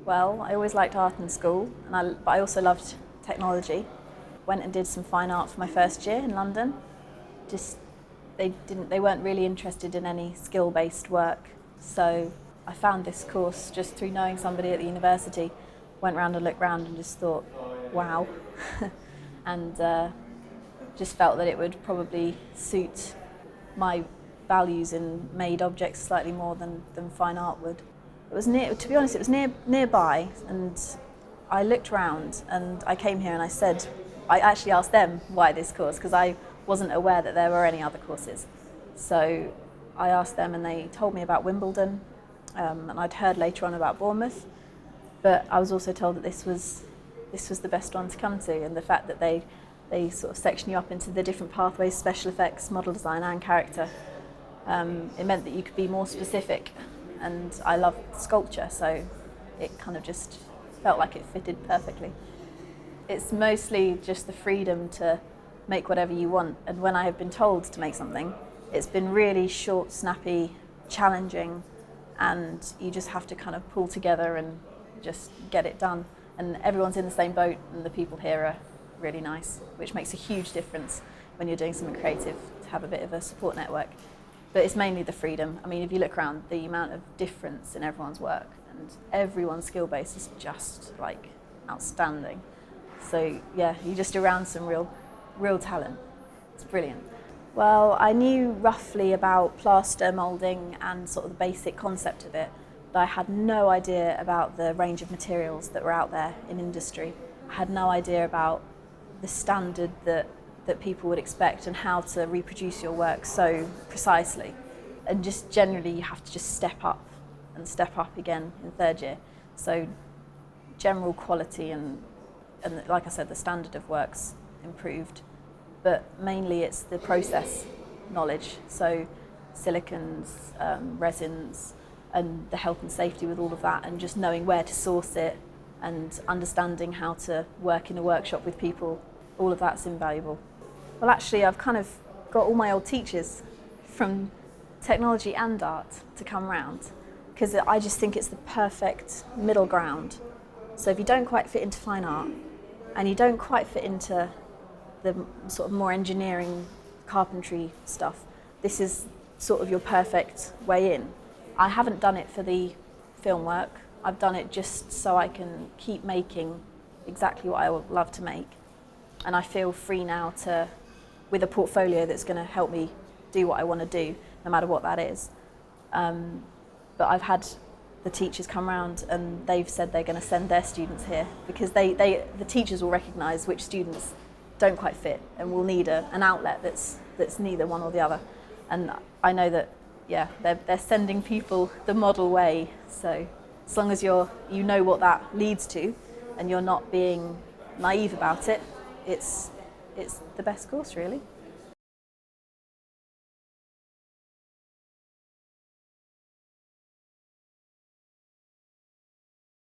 Well, I always liked art in school, but I also loved technology. Went and did some fine art for my first year in London. Just they weren't really interested in any skill-based work, so I found this course just through knowing somebody at the university. Went round and looked round and just thought, wow, and just felt that it would probably suit my values in made objects slightly more than fine art would. It was to be honest, it was nearby, and I looked round and I came here and I actually asked them why this course, because I wasn't aware that there were any other courses. So I asked them and they told me about Wimbledon, and I'd heard later on about Bournemouth, but I was also told that this was the best one to come to, and the fact that they sort of section you up into the different pathways, special effects, model design and character. It meant that you could be more specific, and I love sculpture, so it kind of just felt like it fitted perfectly. It's mostly just the freedom to make whatever you want, and when I have been told to make something, it's been really short, snappy, challenging, and you just have to kind of pull together and just get it done. And everyone's in the same boat, and the people here are really nice, which makes a huge difference when you're doing something creative, to have a bit of a support network. But it's mainly the freedom. I mean, if you look around, the amount of difference in everyone's work and everyone's skill base is just like outstanding. So yeah, you're just around some real talent. It's brilliant. Well, I knew roughly about plaster moulding and sort of the basic concept of it, but I had no idea about the range of materials that were out there in industry. I had no idea about the standard that people would expect and how to reproduce your work so precisely. And just generally you have to just step up and step up again in third year. So general quality and like I said, the standard of work's improved, but mainly it's the process knowledge. So silicons, resins, and the health and safety with all of that, and just knowing where to source it and understanding how to work in a workshop with people, all of that's invaluable. Well, actually, I've kind of got all my old teachers from technology and art to come round, because I just think it's the perfect middle ground. So if you don't quite fit into fine art and you don't quite fit into the sort of more engineering, carpentry stuff, this is sort of your perfect way in. I haven't done it for the film work. I've done it just so I can keep making exactly what I would love to make. And I feel free now with a portfolio that's going to help me do what I want to do, no matter what that is. But I've had the teachers come round and they've said they're going to send their students here, because the teachers will recognise which students don't quite fit and will need an outlet that's neither one or the other. And I know that, yeah, they're sending people the model way. So as long as you know what that leads to and you're not being naive about it, it's the best course, really.